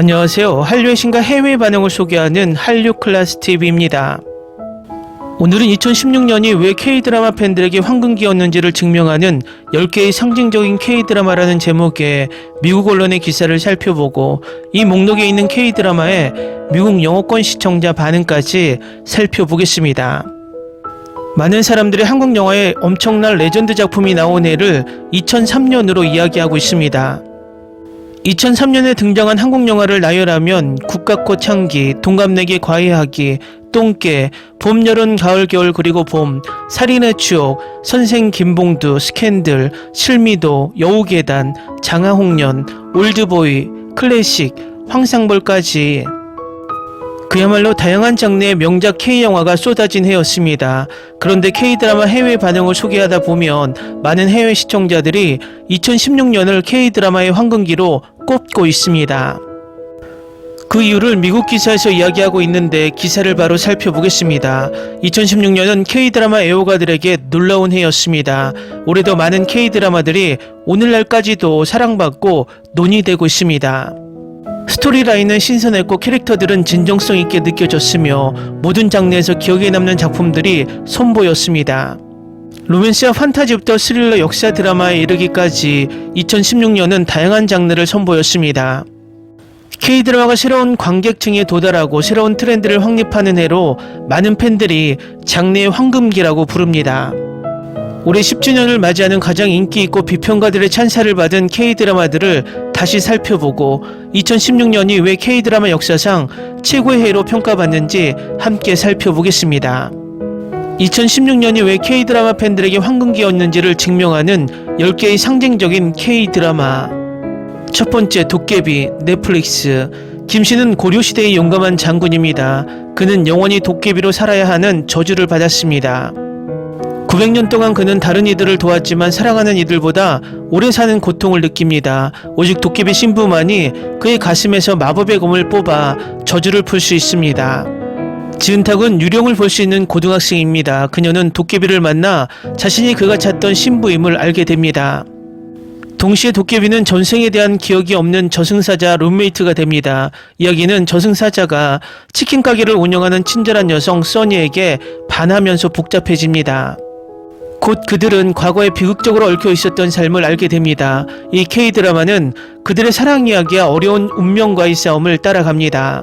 안녕하세요. 한류의 신과 해외 반응을 소개하는 한류 클래스 TV입니다. 오늘은 2016년이 왜 K-드라마 팬들에게 황금기였는지를 증명하는 10개의 상징적인 K-드라마라는 제목의 미국 언론의 기사를 살펴보고 이 목록에 있는 K-드라마의 미국 영어권 시청자 반응까지 살펴보겠습니다. 많은 사람들이 한국 영화에 엄청난 레전드 작품이 나온 해를 2003년으로 이야기하고 있습니다. 2003년에 등장한 한국 영화를 나열하면 국가꽃 향기, 동갑내기 과외하기, 똥개, 봄, 여름, 가을, 겨울 그리고 봄, 살인의 추억, 선생 김봉두, 스캔들, 실미도, 여우계단, 장하홍련, 올드보이, 클래식, 황상벌까지 그야말로 다양한 장르의 명작 K영화가 쏟아진 해였습니다. 그런데 K드라마 해외 반응을 소개하다 보면 많은 해외 시청자들이 2016년을 K드라마의 황금기로 꼽고 있습니다. 그 이유를 미국 기사에서 이야기하고 있는데 기사를 바로 살펴보겠습니다. 2016년은 K드라마 애호가들에게 놀라운 해였습니다. 올해도 많은 K드라마들이 오늘날까지도 사랑받고 논의되고 있습니다. 스토리라인은 신선했고 캐릭터들은 진정성 있게 느껴졌으며 모든 장르에서 기억에 남는 작품들이 선보였습니다. 로맨스와 판타지부터 스릴러, 역사 드라마에 이르기까지 2016년은 다양한 장르를 선보였습니다. K-드라마가 새로운 관객층에 도달하고 새로운 트렌드를 확립하는 해로 많은 팬들이 장르의 황금기라고 부릅니다. 올해 10주년을 맞이하는 가장 인기 있고 비평가들의 찬사를 받은 K-드라마들을 다시 살펴보고 2016년이 왜 K-드라마 역사상 최고의 해로 평가받는지 함께 살펴보겠습니다. 2016년이 왜 K-드라마 팬들에게 황금기였는지를 증명하는 10개의 상징적인 K-드라마. 첫 번째, 도깨비, 넷플릭스. 김씨는 고려시대의 용감한 장군입니다. 그는 영원히 도깨비로 살아야 하는 저주를 받았습니다. 900년 동안 그는 다른 이들을 도왔지만 사랑하는 이들보다 오래 사는 고통을 느낍니다. 오직 도깨비 신부만이 그의 가슴에서 마법의 검을 뽑아 저주를 풀 수 있습니다. 지은탁은 유령을 볼 수 있는 고등학생입니다. 그녀는 도깨비를 만나 자신이 그가 찾던 신부임을 알게 됩니다. 동시에 도깨비는 전생에 대한 기억이 없는 저승사자 룸메이트가 됩니다. 이야기는 저승사자가 치킨 가게를 운영하는 친절한 여성 써니에게 반하면서 복잡해집니다. 곧 그들은 과거에 비극적으로 얽혀 있었던 삶을 알게 됩니다. 이 K-드라마는 그들의 사랑 이야기와 어려운 운명과의 싸움을 따라갑니다.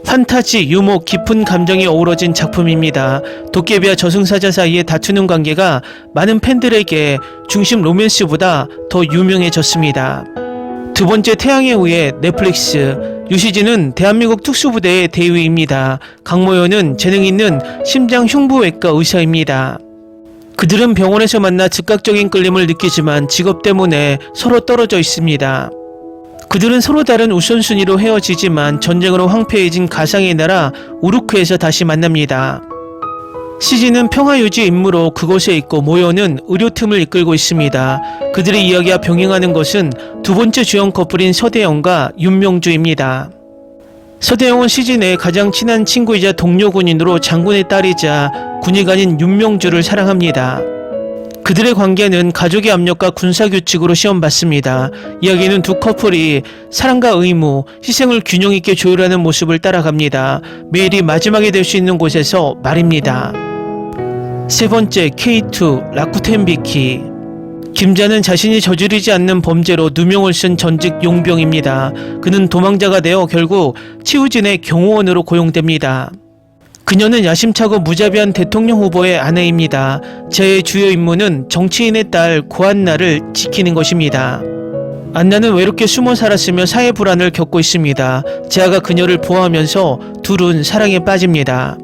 판타지, 유머, 깊은 감정이 어우러진 작품입니다. 도깨비와 저승사자 사이의 다투는 관계가 많은 팬들에게 중심 로맨스보다 더 유명해졌습니다. 두 번째, 태양의 후예, 넷플릭스. 유시진은 대한민국 특수부대의 대위입니다. 강모현은 재능 있는 심장흉부외과 의사입니다. 그들은 병원에서 만나 즉각적인 끌림을 느끼지만 직업 때문에 서로 떨어져 있습니다. 그들은 서로 다른 우선순위로 헤어지지만 전쟁으로 황폐해진 가상의 나라 우루크에서 다시 만납니다. 시진은 평화유지 임무로 그곳에 있고 모연은 의료팀을 이끌고 있습니다. 그들의 이야기와 병행하는 것은 두 번째 주연 커플인 서대영과 윤명주입니다. 서대영은 시진의 가장 친한 친구이자 동료 군인으로 장군의 딸이자 군의관인 윤명주를 사랑합니다. 그들의 관계는 가족의 압력과 군사규칙으로 시험받습니다. 이야기는 두 커플이 사랑과 의무, 희생을 균형 있게 조율하는 모습을 따라갑니다. 매일이 마지막이 될 수 있는 곳에서 말입니다. 세 번째, K2, 라쿠텐 비키. 김자는 자신이 저지르지 않는 범죄로 누명을 쓴 전직 용병입니다. 그는 도망자가 되어 결국 치우진의 경호원으로 고용됩니다. 그녀는 야심차고 무자비한 대통령 후보의 아내입니다. 제의 주요 임무는 정치인의 딸 고안나를 지키는 것입니다. 안나는 외롭게 숨어 살았으며 사회 불안을 겪고 있습니다. 제아가 그녀를 보호하면서 둘은 사랑에 빠집니다.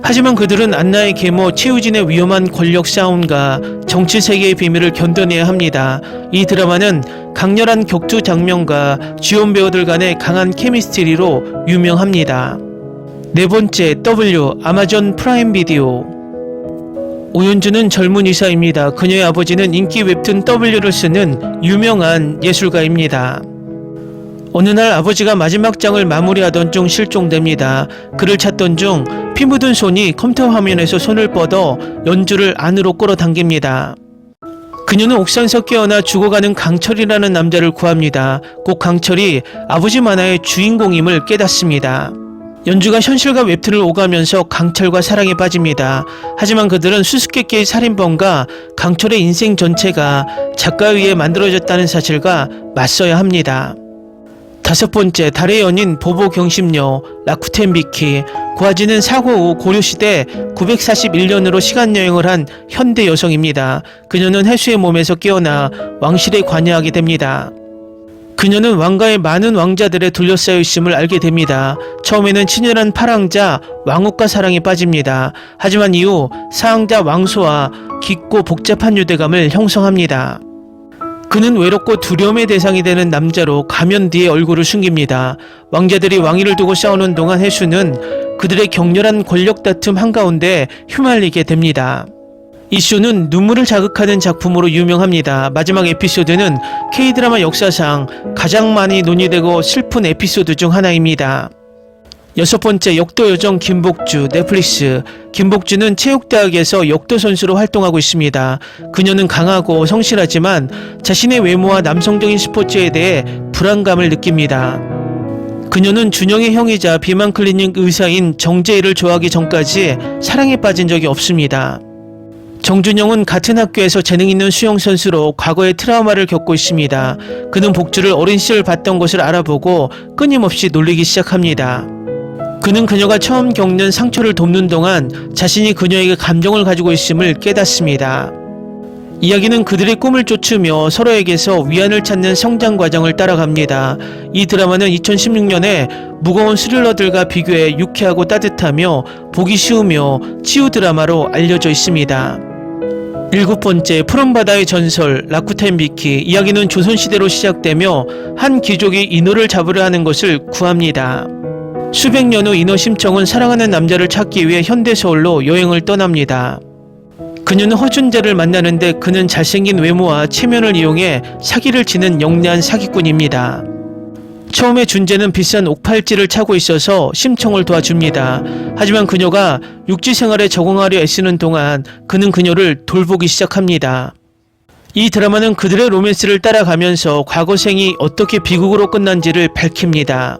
하지만 그들은 안나의 계모 최우진의 위험한 권력 싸움과 정치 세계의 비밀을 견뎌내야 합니다. 이 드라마는 강렬한 격투 장면과 주연 배우들 간의 강한 케미스트리로 유명합니다. 네 번째, W, 아마존 프라임 비디오. 오윤주는 젊은 의사입니다. 그녀의 아버지는 인기 웹툰 W를 쓰는 유명한 예술가입니다. 어느 날 아버지가 마지막 장을 마무리하던 중 실종됩니다. 그를 찾던 중 피 묻은 손이 컴퓨터 화면에서 손을 뻗어 연주를 안으로 끌어당깁니다. 그녀는 옥상에서 깨어나 죽어가는 강철이라는 남자를 구합니다. 꼭 강철이 아버지 만화의 주인공임을 깨닫습니다. 연주가 현실과 웹툰을 오가면서 강철과 사랑에 빠집니다. 하지만 그들은 수수께끼의 살인범과 강철의 인생 전체가 작가에 의해 만들어졌다는 사실과 맞서야 합니다. 5번째, 달의 연인 보보 경심녀 라쿠텐 비키. 고아지는 사고 후 고려시대 941년으로 시간여행을 한 현대 여성입니다. 그녀는 해수의 몸에서 깨어나 왕실에 관여하게 됩니다. 그녀는 왕가의 많은 왕자들에 둘러싸여 있음을 알게 됩니다. 처음에는 친절한 파랑자 왕욱과 사랑에 빠집니다. 하지만 이후 사항자 왕소와 깊고 복잡한 유대감을 형성합니다. 그는 외롭고 두려움의 대상이 되는 남자로 가면 뒤에 얼굴을 숨깁니다. 왕자들이 왕위를 두고 싸우는 동안 해수는 그들의 격렬한 권력 다툼 한가운데 휘말리게 됩니다. 이 쇼는 눈물을 자극하는 작품으로 유명합니다. 마지막 에피소드는 K드라마 역사상 가장 많이 논의되고 슬픈 에피소드 중 하나입니다. 6번째, 역도 여정 김복주. 넷플릭스. 김복주는 체육대학에서 역도 선수로 활동하고 있습니다. 그녀는 강하고 성실하지만 자신의 외모와 남성적인 스포츠에 대해 불안감을 느낍니다. 그녀는 준영의 형이자 비만 클리닉 의사인 정재일을 좋아하기 전까지 사랑에 빠진 적이 없습니다. 정준영은 같은 학교에서 재능 있는 수영 선수로 과거의 트라우마를 겪고 있습니다. 그는 복주를 어린 시절 봤던 것을 알아보고 끊임없이 놀리기 시작합니다. 그는 그녀가 처음 겪는 상처를 돕는 동안 자신이 그녀에게 감정을 가지고 있음을 깨닫습니다. 이야기는 그들의 꿈을 쫓으며 서로에게서 위안을 찾는 성장 과정을 따라갑니다. 이 드라마는 2016년에 무거운 스릴러들과 비교해 유쾌하고 따뜻하며 보기 쉬우며 치유 드라마로 알려져 있습니다. 7번째, 푸른바다의 전설 라쿠텐 비키. 이야기는 조선시대로 시작되며 한 귀족이 인어를 잡으려 하는 것을 구합니다. 수백 년 후 인어 심청은 사랑하는 남자를 찾기 위해 현대서울로 여행을 떠납니다. 그녀는 허준재를 만나는데 그는 잘생긴 외모와 체면을 이용해 사기를 치는 영리한 사기꾼입니다. 처음에 준재는 비싼 옥팔찌를 차고 있어서 심청을 도와줍니다. 하지만 그녀가 육지 생활에 적응하려 애쓰는 동안 그는 그녀를 돌보기 시작합니다. 이 드라마는 그들의 로맨스를 따라가면서 과거 생이 어떻게 비극으로 끝난지를 밝힙니다.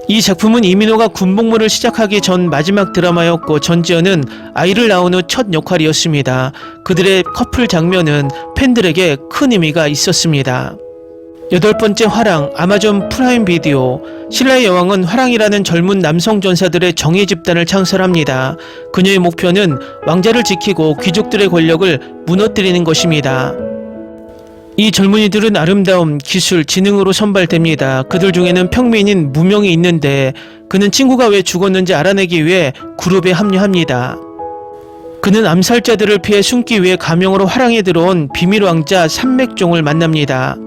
이 작품은 이민호가 군복무를 시작하기 전 마지막 드라마였고 전지현은 아이를 낳은 후 첫 역할이었습니다. 그들의 커플 장면은 팬들에게 큰 의미가 있었습니다. 8번째, 화랑. 아마존 프라임 비디오. 신라의 여왕은 화랑이라는 젊은 남성 전사들의 정예 집단을 창설합니다. 그녀의 목표는 왕자를 지키고 귀족들의 권력을 무너뜨리는 것입니다. 이 젊은이들은 아름다움, 기술, 지능으로 선발됩니다. 그들 중에는 평민인 무명이 있는데 그는 친구가 왜 죽었는지 알아내기 위해 그룹에 합류합니다. 그는 암살자들을 피해 숨기 위해 가명으로 화랑에 들어온 비밀왕자 삼맥종을 만납니다.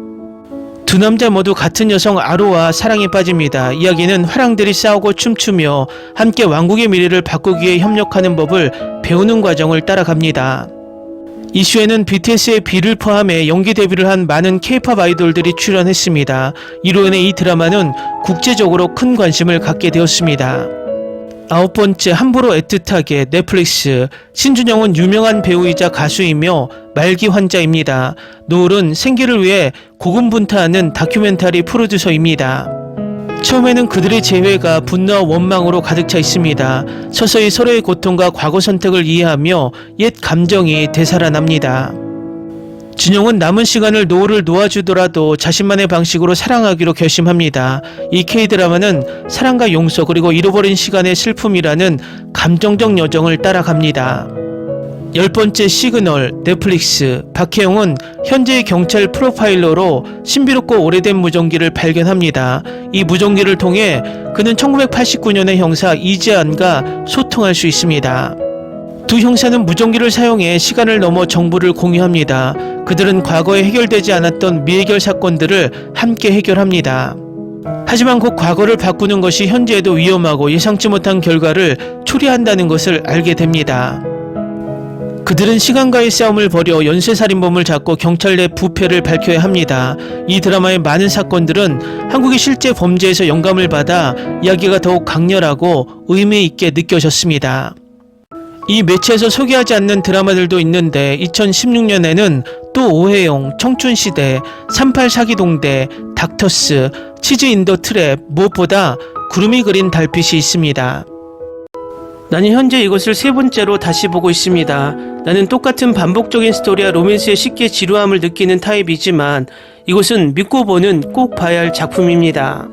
두 남자 모두 같은 여성 아로와 사랑에 빠집니다. 이야기는 화랑들이 싸우고 춤추며 함께 왕국의 미래를 바꾸기 위해 협력하는 법을 배우는 과정을 따라갑니다. 이 쇼에는 BTS의 B를 포함해 연기 데뷔를 한 많은 K-POP 아이돌들이 출연했습니다. 이로 인해 이 드라마는 국제적으로 큰 관심을 갖게 되었습니다. 9번째, 함부로 애틋하게. 넷플릭스. 신준영은 유명한 배우이자 가수이며 말기 환자입니다. 노을은 생계를 위해 고군분투하는 다큐멘터리 프로듀서입니다. 처음에는 그들의 재회가 분노와 원망으로 가득 차 있습니다. 서서히 서로의 고통과 과거 선택을 이해하며 옛 감정이 되살아납니다. 준영은 남은 시간을 노을을 놓아주더라도 자신만의 방식으로 사랑하기로 결심합니다. 이 K드라마는 사랑과 용서 그리고 잃어버린 시간의 슬픔이라는 감정적 여정을 따라갑니다. 10번째, 시그널. 넷플릭스. 박혜영은 현재의 경찰 프로파일러로 신비롭고 오래된 무전기를 발견합니다. 이 무전기를 통해 그는 1989년의 형사 이재한과 소통할 수 있습니다. 두 형사는 무전기를 사용해 시간을 넘어 정보를 공유합니다. 그들은 과거에 해결되지 않았던 미해결 사건들을 함께 해결합니다. 하지만 곧 과거를 바꾸는 것이 현재에도 위험하고 예상치 못한 결과를 초래한다는 것을 알게 됩니다. 그들은 시간과의 싸움을 벌여 연쇄살인범을 잡고 경찰 내 부패를 밝혀야 합니다. 이 드라마의 많은 사건들은 한국의 실제 범죄에서 영감을 받아 이야기가 더욱 강렬하고 의미 있게 느껴졌습니다. 이 매체에서 소개하지 않는 드라마들도 있는데 2016년에는 또 오해영, 청춘시대, 38 사기동대, 닥터스, 치즈 인더 트랩, 무엇보다 구름이 그린 달빛이 있습니다. 나는 현재 이것을 세 번째로 다시 보고 있습니다. 나는 똑같은 반복적인 스토리와 로맨스에 쉽게 지루함을 느끼는 타입이지만 이것은 믿고 보는 꼭 봐야 할 작품입니다.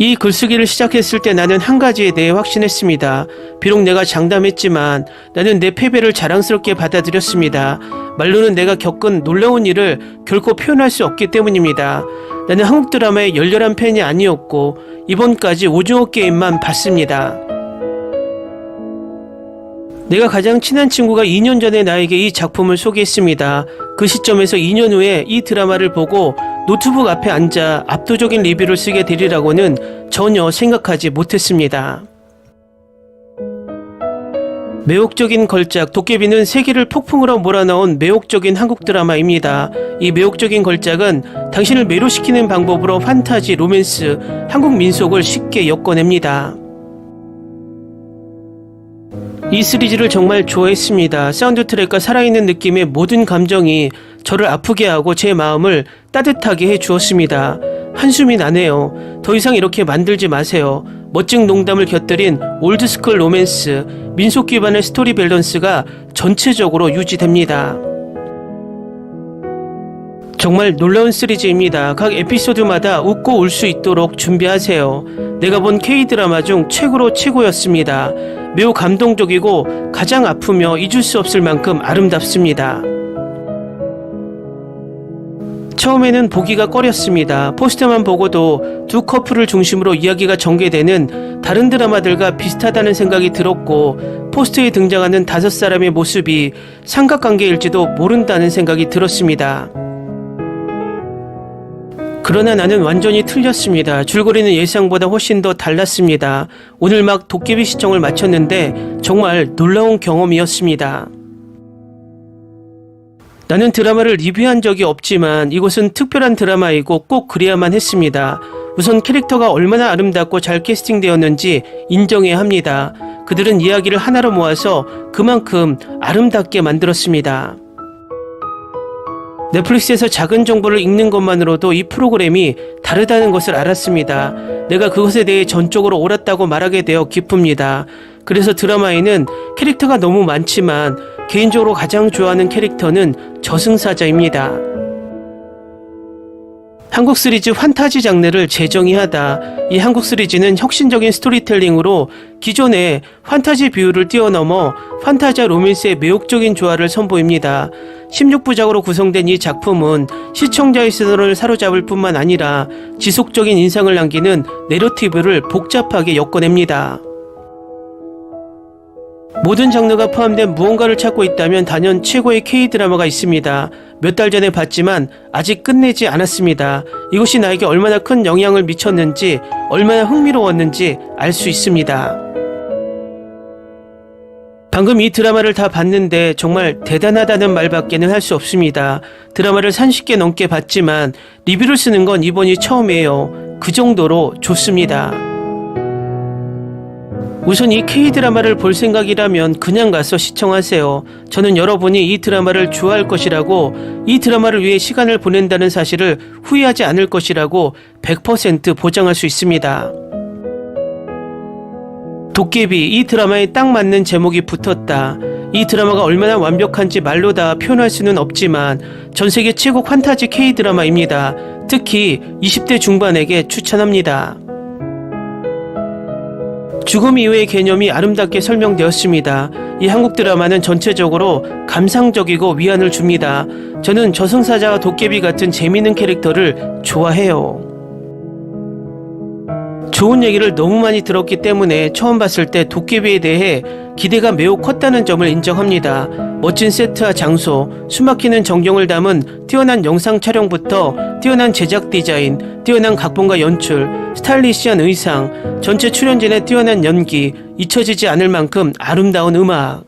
이 글쓰기를 시작했을 때 나는 한 가지에 대해 확신했습니다. 비록 내가 장담했지만 나는 내 패배를 자랑스럽게 받아들였습니다. 말로는 내가 겪은 놀라운 일을 결코 표현할 수 없기 때문입니다. 나는 한국 드라마의 열렬한 팬이 아니었고 이번까지 오징어 게임만 봤습니다. 내가 가장 친한 친구가 2년 전에 나에게 이 작품을 소개했습니다. 그 시점에서 2년 후에 이 드라마를 보고 노트북 앞에 앉아 압도적인 리뷰를 쓰게 되리라고는 전혀 생각하지 못했습니다. 매혹적인 걸작 도깨비는 세계를 폭풍으로 몰아넣은 매혹적인 한국 드라마입니다. 이 매혹적인 걸작은 당신을 매료시키는 방법으로 판타지, 로맨스, 한국 민속을 쉽게 엮어냅니다. 이 시리즈를 정말 좋아했습니다. 사운드 트랙과 살아있는 느낌의 모든 감정이 저를 아프게 하고 제 마음을 따뜻하게 해주었습니다. 한숨이 나네요. 더 이상 이렇게 만들지 마세요. 멋진 농담을 곁들인 올드스쿨 로맨스, 민속 기반의 스토리 밸런스가 전체적으로 유지됩니다. 정말 놀라운 시리즈입니다. 각 에피소드마다 웃고 울 수 있도록 준비하세요. 내가 본 K-드라마 중 최고로 최고였습니다. 매우 감동적이고 가장 아프며 잊을 수 없을 만큼 아름답습니다. 처음에는 보기가 꺼렸습니다. 포스터만 보고도 두 커플을 중심으로 이야기가 전개되는 다른 드라마들과 비슷하다는 생각이 들었고 포스터에 등장하는 5사람의 모습이 삼각관계일지도 모른다는 생각이 들었습니다. 그러나 나는 완전히 틀렸습니다. 줄거리는 예상보다 훨씬 더 달랐습니다. 오늘 막 도깨비 시청을 마쳤는데 정말 놀라운 경험이었습니다. 나는 드라마를 리뷰한 적이 없지만 이것은 특별한 드라마이고 꼭 그래야만 했습니다. 우선 캐릭터가 얼마나 아름답고 잘 캐스팅되었는지 인정해야 합니다. 그들은 이야기를 하나로 모아서 그만큼 아름답게 만들었습니다. 넷플릭스에서 작은 정보를 읽는 것만으로도 이 프로그램이 다르다는 것을 알았습니다. 내가 그것에 대해 전적으로 옳았다고 말하게 되어 기쁩니다. 그래서 드라마에는 캐릭터가 너무 많지만 개인적으로 가장 좋아하는 캐릭터는 저승사자입니다. 한국 시리즈 판타지 장르를 재정의하다. 이 한국 시리즈는 혁신적인 스토리텔링으로 기존의 판타지 비율을 뛰어넘어 판타지와 로맨스의 매혹적인 조화를 선보입니다. 16부작으로 구성된 이 작품은 시청자의 시선을 사로잡을 뿐만 아니라 지속적인 인상을 남기는 내러티브를 복잡하게 엮어냅니다. 모든 장르가 포함된 무언가를 찾고 있다면 단연 최고의 K-드라마가 있습니다. 몇 달 전에 봤지만 아직 끝내지 않았습니다. 이것이 나에게 얼마나 큰 영향을 미쳤는지, 얼마나 흥미로웠는지 알 수 있습니다. 방금 이 드라마를 다 봤는데 정말 대단하다는 말밖에는 할 수 없습니다. 드라마를 30개 넘게 봤지만 리뷰를 쓰는 건 이번이 처음이에요. 그 정도로 좋습니다. 우선 이 K-드라마를 볼 생각이라면 그냥 가서 시청하세요. 저는 여러분이 이 드라마를 좋아할 것이라고, 이 드라마를 위해 시간을 보낸다는 사실을 후회하지 않을 것이라고 100% 보장할 수 있습니다. 도깨비, 이 드라마에 딱 맞는 제목이 붙었다. 이 드라마가 얼마나 완벽한지 말로 다 표현할 수는 없지만 전세계 최고 판타지 K-드라마입니다. 특히 20대 중반에게 추천합니다. 죽음 이후의 개념이 아름답게 설명되었습니다. 이 한국 드라마는 전체적으로 감상적이고 위안을 줍니다. 저는 저승사자와 도깨비 같은 재미있는 캐릭터를 좋아해요. 좋은 얘기를 너무 많이 들었기 때문에 처음 봤을 때 도깨비에 대해 기대가 매우 컸다는 점을 인정합니다. 멋진 세트와 장소, 숨막히는 정경을 담은 뛰어난 영상 촬영부터 뛰어난 제작 디자인, 뛰어난 각본과 연출, 스타일리시한 의상, 전체 출연진의 뛰어난 연기, 잊혀지지 않을 만큼 아름다운 음악.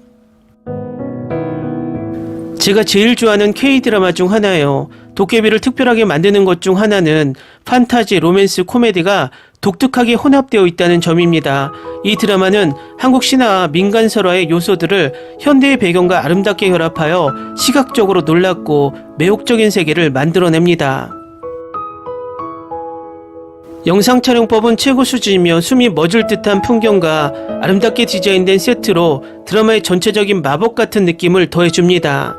제가 제일 좋아하는 K-드라마 중 하나예요. 도깨비를 특별하게 만드는 것 중 하나는 판타지, 로맨스, 코미디가 독특하게 혼합되어 있다는 점입니다. 이 드라마는 한국 신화와 민간 설화의 요소들을 현대의 배경과 아름답게 결합하여 시각적으로 놀랍고 매혹적인 세계를 만들어냅니다. 영상 촬영법은 최고 수준이며 숨이 멎을 듯한 풍경과 아름답게 디자인된 세트로 드라마의 전체적인 마법 같은 느낌을 더해줍니다.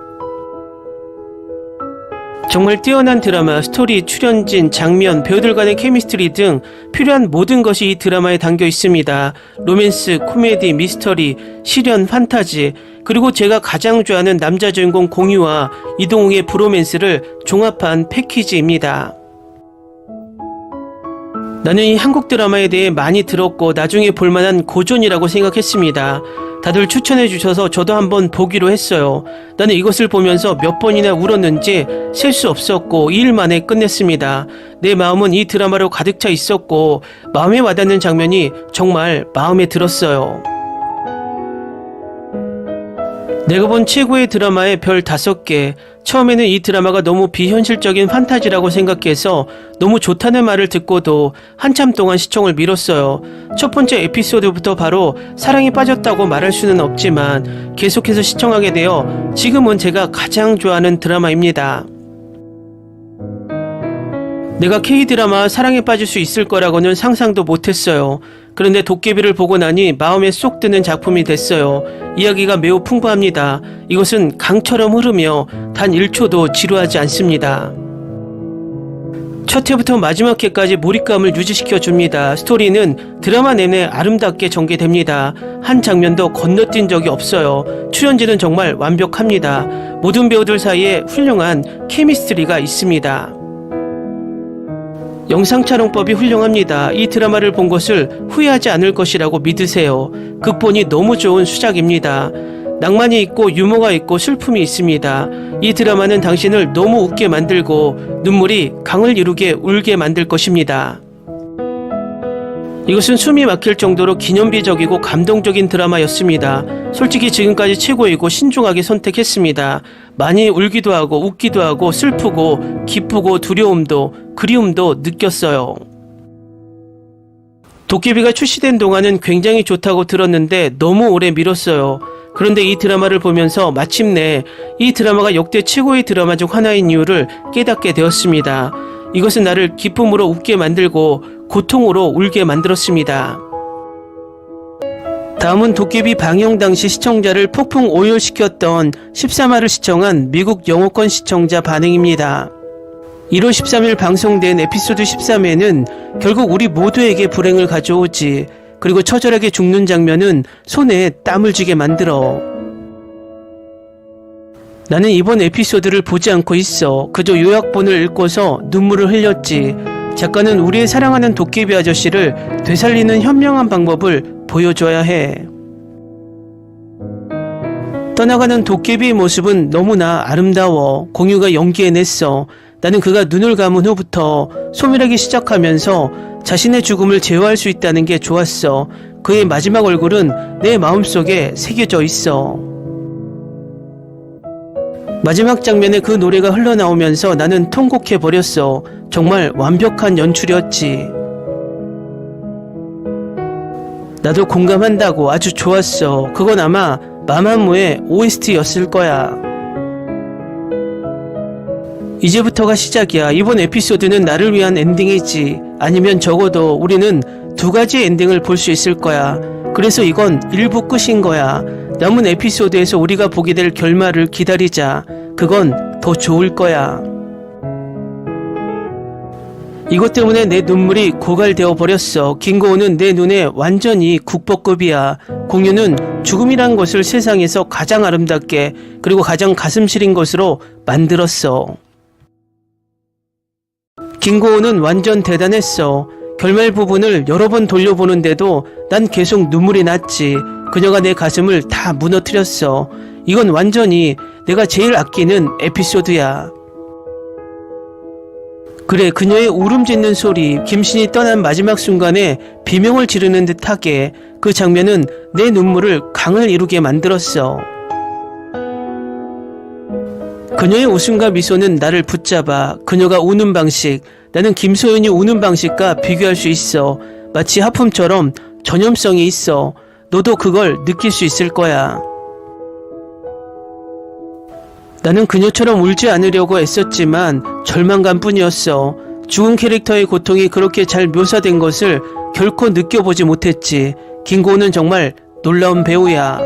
정말 뛰어난 드라마, 스토리, 출연진, 장면, 배우들 간의 케미스트리 등 필요한 모든 것이 이 드라마에 담겨 있습니다. 로맨스, 코미디, 미스터리, 실연, 판타지, 그리고 제가 가장 좋아하는 남자 주인공 공유와 이동욱의 브로맨스를 종합한 패키지입니다. 나는 이 한국 드라마에 대해 많이 들었고 나중에 볼만한 고전이라고 생각했습니다. 다들 추천해 주셔서 저도 한번 보기로 했어요. 나는 이것을 보면서 몇 번이나 울었는지 셀 수 없었고 2일 만에 끝냈습니다. 내 마음은 이 드라마로 가득 차 있었고 마음에 와닿는 장면이 정말 마음에 들었어요. 내가 본 최고의 드라마의 별 5개. 처음에는 이 드라마가 너무 비현실적인 판타지라고 생각해서 너무 좋다는 말을 듣고도 한참 동안 시청을 미뤘어요. 첫 번째 에피소드부터 바로 사랑에 빠졌다고 말할 수는 없지만 계속해서 시청하게 되어 지금은 제가 가장 좋아하는 드라마입니다. 내가 K드라마 사랑에 빠질 수 있을 거라고는 상상도 못했어요. 그런데 도깨비를 보고 나니 마음에 쏙 드는 작품이 됐어요. 이야기가 매우 풍부합니다. 이것은 강처럼 흐르며 단 1초도 지루하지 않습니다. 첫 회부터 마지막 회까지 몰입감을 유지시켜줍니다. 스토리는 드라마 내내 아름답게 전개됩니다. 한 장면도 건너뛴 적이 없어요. 출연진은 정말 완벽합니다. 모든 배우들 사이에 훌륭한 케미스트리가 있습니다. 영상 촬영법이 훌륭합니다. 이 드라마를 본 것을 후회하지 않을 것이라고 믿으세요. 극본이 너무 좋은 수작입니다. 낭만이 있고 유머가 있고 슬픔이 있습니다. 이 드라마는 당신을 너무 웃게 만들고 눈물이 강을 이루게 울게 만들 것입니다. 이것은 숨이 막힐 정도로 기념비적이고 감동적인 드라마였습니다. 솔직히 지금까지 최고이고 신중하게 선택했습니다. 많이 울기도 하고 웃기도 하고 슬프고 기쁘고 두려움도 그리움도 느꼈어요. 도깨비가 출시된 동안은 굉장히 좋다고 들었는데 너무 오래 미뤘어요. 그런데 이 드라마를 보면서 마침내 이 드라마가 역대 최고의 드라마 중 하나인 이유를 깨닫게 되었습니다. 이것은 나를 기쁨으로 웃게 만들고 고통으로 울게 만들었습니다. 다음은 도깨비 방영 당시 시청자를 폭풍 오열시켰던 13화를 시청한 미국 영어권 시청자 반응입니다. 1월 13일 방송된 에피소드 13회는 결국 우리 모두에게 불행을 가져오지, 그리고 처절하게 죽는 장면은 손에 땀을 쥐게 만들어. 나는 이번 에피소드를 보지 않고 있어. 그저 요약본을 읽고서 눈물을 흘렸지. 작가는 우리의 사랑하는 도깨비 아저씨를 되살리는 현명한 방법을 보여줘야 해. 떠나가는 도깨비의 모습은 너무나 아름다워. 공유가 연기해냈어. 나는 그가 눈을 감은 후부터 소멸하기 시작하면서 자신의 죽음을 제어할 수 있다는 게 좋았어. 그의 마지막 얼굴은 내 마음속에 새겨져 있어. 마지막 장면에 그 노래가 흘러나오면서 나는 통곡해버렸어. 정말 완벽한 연출이었지. 나도 공감한다고. 아주 좋았어. 그건 아마 마마무의 OST였을 거야. 이제부터가 시작이야. 이번 에피소드는 나를 위한 엔딩이지. 아니면 적어도 우리는 2가지 엔딩을 볼 수 있을 거야. 그래서 이건 1부 끝인 거야. 남은 에피소드에서 우리가 보게 될 결말을 기다리자. 그건 더 좋을 거야. 이것 때문에 내 눈물이 고갈되어 버렸어. 김고은은 내 눈에 완전히 국보급이야. 공유는 죽음이란 것을 세상에서 가장 아름답게 그리고 가장 가슴 시린 것으로 만들었어. 김고은은 완전 대단했어. 결말 부분을 여러 번 돌려보는데도 난 계속 눈물이 났지. 그녀가 내 가슴을 다 무너뜨렸어. 이건 완전히 내가 제일 아끼는 에피소드야. 그래, 그녀의 울음짓는 소리, 김신이 떠난 마지막 순간에 비명을 지르는 듯하게 그 장면은 내 눈물을 강을 이루게 만들었어. 그녀의 웃음과 미소는 나를 붙잡아. 그녀가 우는 방식, 나는 김소연이 우는 방식과 비교할 수 있어. 마치 하품처럼 전염성이 있어. 너도 그걸 느낄 수 있을 거야. 나는 그녀처럼 울지 않으려고 애썼지만 절망감뿐이었어. 죽은 캐릭터의 고통이 그렇게 잘 묘사된 것을 결코 느껴보지 못했지. 김고은은 정말 놀라운 배우야.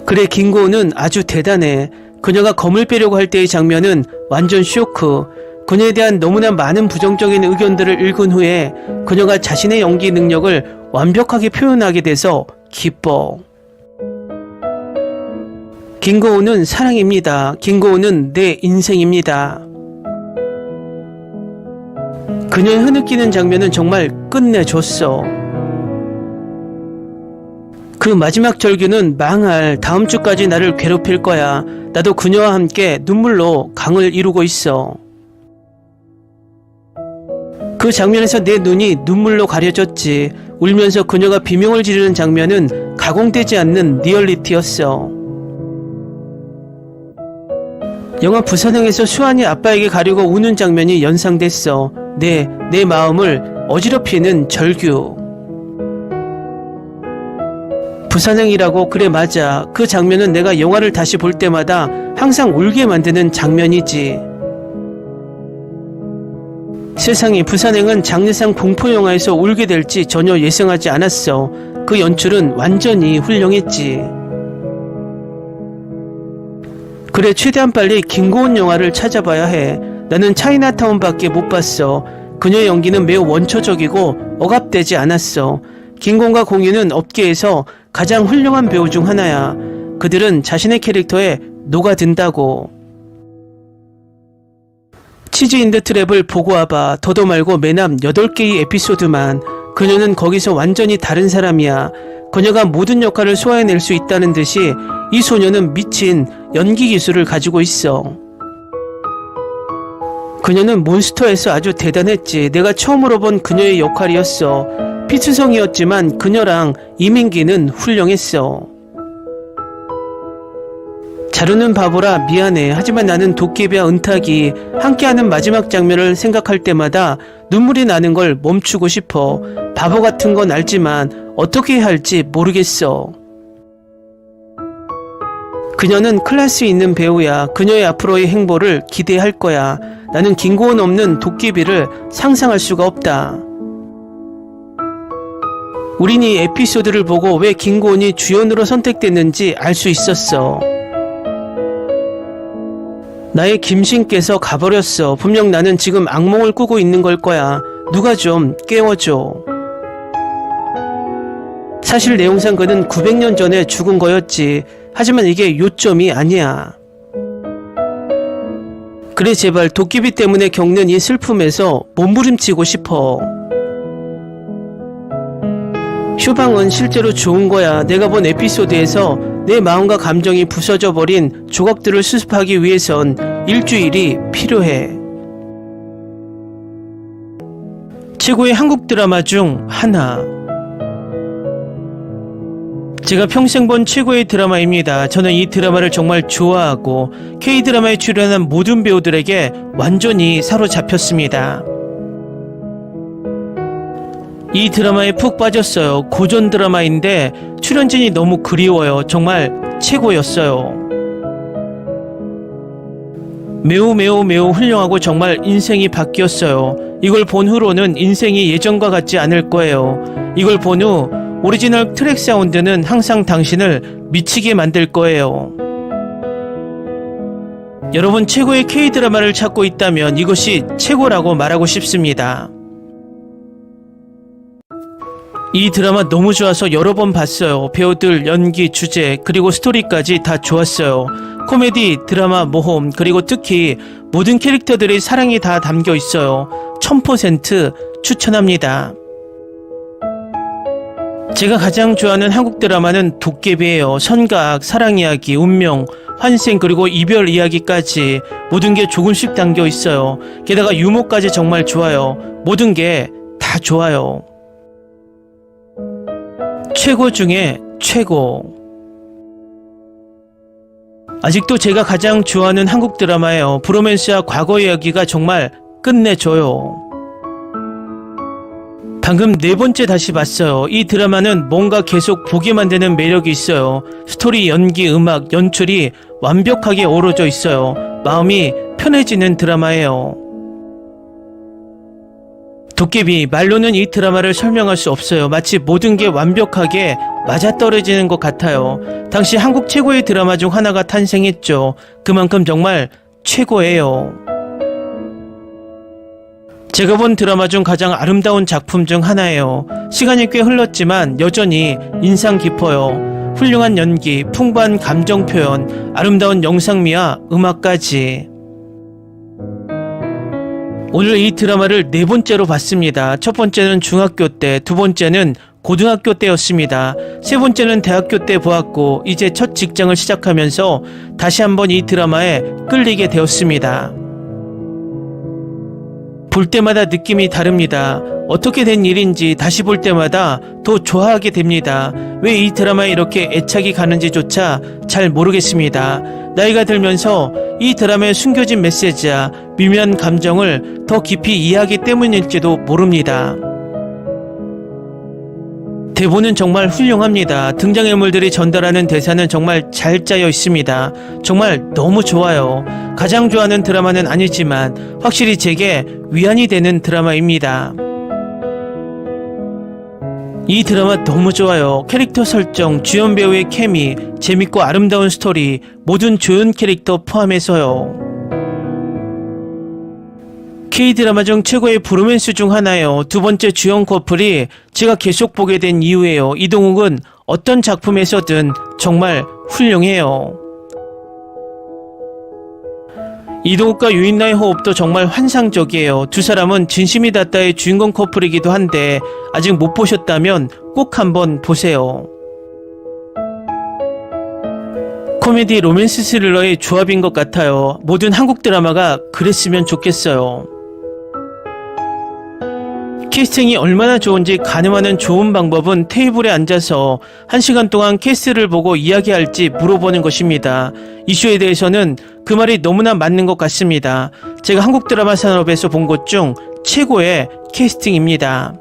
그래, 김고은은 아주 대단해. 그녀가 검을 빼려고 할 때의 장면은 완전 쇼크. 그녀에 대한 너무나 많은 부정적인 의견들을 읽은 후에 그녀가 자신의 연기 능력을 완벽하게 표현하게 돼서 기뻐. 김고은은 사랑입니다. 김고은은 내 인생입니다. 그녀의 흐느끼는 장면은 정말 끝내줬어. 그 마지막 절규는 망할, 다음 주까지 나를 괴롭힐 거야. 나도 그녀와 함께 눈물로 강을 이루고 있어. 그 장면에서 내 눈이 눈물로 가려졌지. 울면서 그녀가 비명을 지르는 장면은 가공되지 않는 리얼리티였어. 영화 부산행에서 수환이 아빠에게 가려고 우는 장면이 연상됐어. 내 마음을 어지럽히는 절규. 부산행이라고? 그래, 맞아. 그 장면은 내가 영화를 다시 볼 때마다 항상 울게 만드는 장면이지. 세상에, 부산행은 장르상 공포영화에서 울게 될지 전혀 예상하지 않았어. 그 연출은 완전히 훌륭했지. 그래, 최대한 빨리 김고은 영화를 찾아봐야 해. 나는 차이나타운밖에 못 봤어. 그녀의 연기는 매우 원초적이고 억압되지 않았어. 김고은과 공유는 업계에서 가장 훌륭한 배우 중 하나야. 그들은 자신의 캐릭터에 녹아든다고. 치즈 인더 트랩을 보고 와봐. 더도 말고 매남 8개의 에피소드만. 그녀는 거기서 완전히 다른 사람이야. 그녀가 모든 역할을 소화해낼 수 있다는 듯이 이 소녀는 미친 연기 기술을 가지고 있어. 그녀는 몬스터에서 아주 대단했지. 내가 처음으로 본 그녀의 역할이었어. 피투성이었지만 그녀랑 이민기는 훌륭했어. 자루는 바보라 미안해. 하지만 나는 도깨비와 은탁이 함께하는 마지막 장면을 생각할 때마다 눈물이 나는 걸 멈추고 싶어. 바보 같은 건 알지만 어떻게 해야 할지 모르겠어. 그녀는 클래스 있는 배우야. 그녀의 앞으로의 행보를 기대할 거야. 나는 김고은 없는 도깨비를 상상할 수가 없다. 우린 이 에피소드를 보고 왜 김고은이 주연으로 선택됐는지 알 수 있었어. 나의 김신께서 가버렸어. 분명 나는 지금 악몽을 꾸고 있는 걸 거야. 누가 좀 깨워줘. 사실 내용상 그는 900년 전에 죽은 거였지. 하지만 이게 요점이 아니야. 그래, 제발 도깨비 때문에 겪는 이 슬픔에서 몸부림치고 싶어. 휴방은 실제로 좋은 거야. 내가 본 에피소드에서 내 마음과 감정이 부서져 버린 조각들을 수습하기 위해선 일주일이 필요해. 최고의 한국 드라마 중 하나. 제가 평생 본 최고의 드라마입니다. 저는 이 드라마를 정말 좋아하고 K드라마에 출연한 모든 배우들에게 완전히 사로잡혔습니다. 이 드라마에 푹 빠졌어요. 고전 드라마인데 출연진이 너무 그리워요. 정말 최고였어요. 매우 훌륭하고 정말 인생이 바뀌었어요. 이걸 본 후로는 인생이 예전과 같지 않을 거예요. 이걸 본 후 오리지널 트랙 사운드는 항상 당신을 미치게 만들 거예요. 여러분, 최고의 K드라마를 찾고 있다면 이것이 최고라고 말하고 싶습니다. 이 드라마 너무 좋아서 여러 번 봤어요. 배우들, 연기, 주제, 그리고 스토리까지 다 좋았어요. 코미디, 드라마, 모험, 그리고 특히 모든 캐릭터들의 사랑이 다 담겨 있어요. 1000% 추천합니다. 제가 가장 좋아하는 한국 드라마는 도깨비예요. 선각, 사랑 이야기, 운명, 환생, 그리고 이별 이야기까지 모든 게 조금씩 담겨 있어요. 게다가 유머까지 정말 좋아요. 모든 게 다 좋아요. 최고 중에 최고. 아직도 제가 가장 좋아하는 한국 드라마예요. 브로맨스와 과거 이야기가 정말 끝내줘요. 방금 네 번째 다시 봤어요. 이 드라마는 뭔가 계속 보게 만드는 매력이 있어요. 스토리, 연기, 음악, 연출이 완벽하게 어우러져 있어요. 마음이 편해지는 드라마예요. 도깨비, 말로는 이 드라마를 설명할 수 없어요. 마치 모든 게 완벽하게 맞아떨어지는 것 같아요. 당시 한국 최고의 드라마 중 하나가 탄생했죠. 그만큼 정말 최고예요. 제가 본 드라마 중 가장 아름다운 작품 중 하나예요. 시간이 꽤 흘렀지만 여전히 인상 깊어요. 훌륭한 연기, 풍부한 감정 표현, 아름다운 영상미와 음악까지. 오늘 이 드라마를 네 번째로 봤습니다. 첫 번째는 중학교 때, 두 번째는 고등학교 때였습니다. 세 번째는 대학교 때 보았고 이제 첫 직장을 시작하면서 다시 한번 이 드라마에 끌리게 되었습니다. 볼 때마다 느낌이 다릅니다. 어떻게 된 일인지 다시 볼 때마다 더 좋아하게 됩니다. 왜 이 드라마에 이렇게 애착이 가는지조차 잘 모르겠습니다. 나이가 들면서 이 드라마에 숨겨진 메시지야 미묘한 감정을 더 깊이 이해하기 때문일지도 모릅니다. 대본은 정말 훌륭합니다. 등장인물들이 전달하는 대사는 정말 잘 짜여 있습니다. 정말 너무 좋아요. 가장 좋아하는 드라마는 아니지만 확실히 제게 위안이 되는 드라마입니다. 이 드라마 너무 좋아요. 캐릭터 설정, 주연 배우의 케미, 재밌고 아름다운 스토리, 모든 조연 캐릭터 포함해서요. K드라마 중 최고의 브로맨스 중 하나예요. 두 번째 주연 커플이 제가 계속 보게 된 이유예요. 이동욱은 어떤 작품에서든 정말 훌륭해요. 이동욱과 유인나의 호흡도 정말 환상적이에요. 두 사람은 진심이 닿다의 주인공 커플이기도 한데 아직 못 보셨다면 꼭 한번 보세요. 코미디 로맨스 스릴러의 조합인 것 같아요. 모든 한국 드라마가 그랬으면 좋겠어요. 캐스팅이 얼마나 좋은지 가늠하는 좋은 방법은 테이블에 앉아서 1시간 동안 캐스트를 보고 이야기할지 물어보는 것입니다. 이슈에 대해서는 그 말이 너무나 맞는 것 같습니다. 제가 한국 드라마 산업에서 본 것 중 최고의 캐스팅입니다.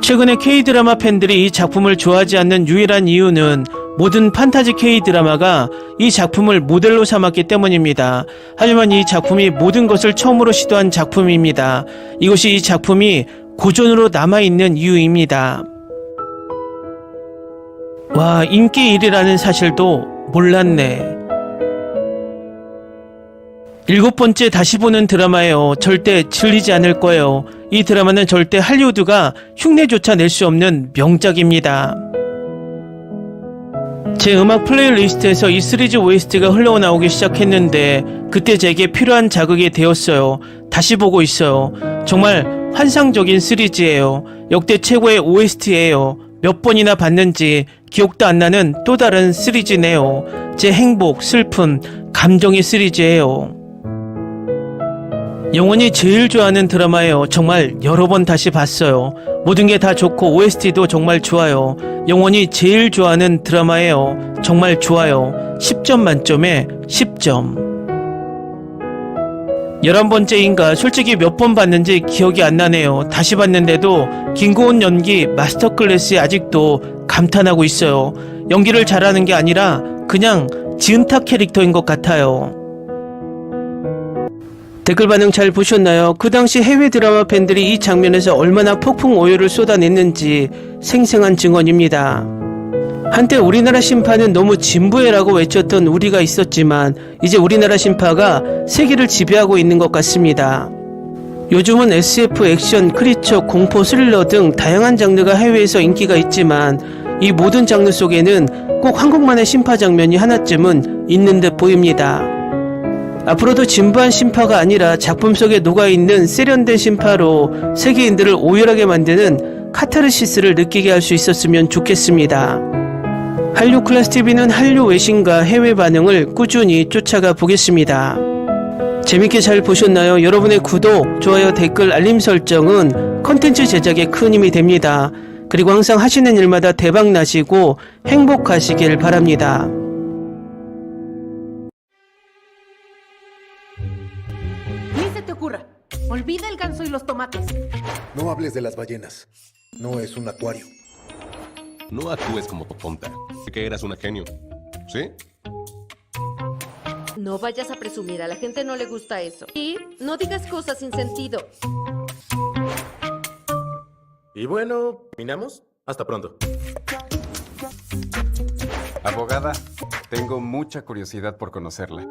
최근에 K드라마 팬들이 이 작품을 좋아하지 않는 유일한 이유는 모든 판타지 K드라마가 이 작품을 모델로 삼았기 때문입니다. 하지만 이 작품이 모든 것을 처음으로 시도한 작품입니다. 이것이 이 작품이 고전으로 남아있는 이유입니다. 와, 인기 1위라는 사실도 몰랐네. 7번째 다시 보는 드라마예요. 절대 질리지 않을 거예요. 이 드라마는 절대 할리우드가 흉내조차 낼 수 없는 명작입니다. 제 음악 플레이리스트에서 이 시리즈 OST가 흘러나오기 시작했는데 그때 제게 필요한 자극이 되었어요. 다시 보고 있어요. 정말 환상적인 시리즈예요. 역대 최고의 OST예요. 몇 번이나 봤는지 기억도 안 나는 또 다른 시리즈네요. 제 행복, 슬픔, 감정의 시리즈예요. 영원히 제일 좋아하는 드라마예요. 정말 여러 번 다시 봤어요. 모든 게 다 좋고 OST도 정말 좋아요. 영원히 제일 좋아하는 드라마예요. 정말 좋아요. 10점 만점에 10점. 11번째인가 솔직히 몇 번 봤는지 기억이 안 나네요. 다시 봤는데도 김고은 연기 마스터 클래스에 아직도 감탄하고 있어요. 연기를 잘하는 게 아니라 그냥 지은탁 캐릭터인 것 같아요. 댓글 반응 잘 보셨나요? 그 당시 해외 드라마 팬들이 이 장면에서 얼마나 폭풍 오열을 쏟아냈는지 생생한 증언입니다. 한때 우리나라 신파는 너무 진부해라고 외쳤던 우리가 있었지만 이제 우리나라 신파가 세계를 지배하고 있는 것 같습니다. 요즘은 SF, 액션, 크리처, 공포, 스릴러 등 다양한 장르가 해외에서 인기가 있지만 이 모든 장르 속에는 꼭 한국만의 신파 장면이 하나쯤은 있는 듯 보입니다. 앞으로도 진부한 신파가 아니라 작품 속에 녹아있는 세련된 신파로 세계인들을 오열하게 만드는 카타르시스를 느끼게 할 수 있었으면 좋겠습니다. 한류 클래스TV는 한류 외신과 해외 반응을 꾸준히 쫓아가 보겠습니다. 재밌게 잘 보셨나요? 여러분의 구독, 좋아요, 댓글, 알림 설정은 컨텐츠 제작에 큰 힘이 됩니다. 그리고 항상 하시는 일마다 대박 나시고 행복하시길 바랍니다. Olvida el ganso y los tomates. No hables de las ballenas. No es un acuario. No actúes como tonta. Sé que eras una genio. ¿Sí? No vayas a presumir, a la gente no le gusta eso. Y no digas cosas sin sentido. Y bueno, ¿terminamos? Hasta pronto. Abogada, tengo mucha curiosidad por conocerla.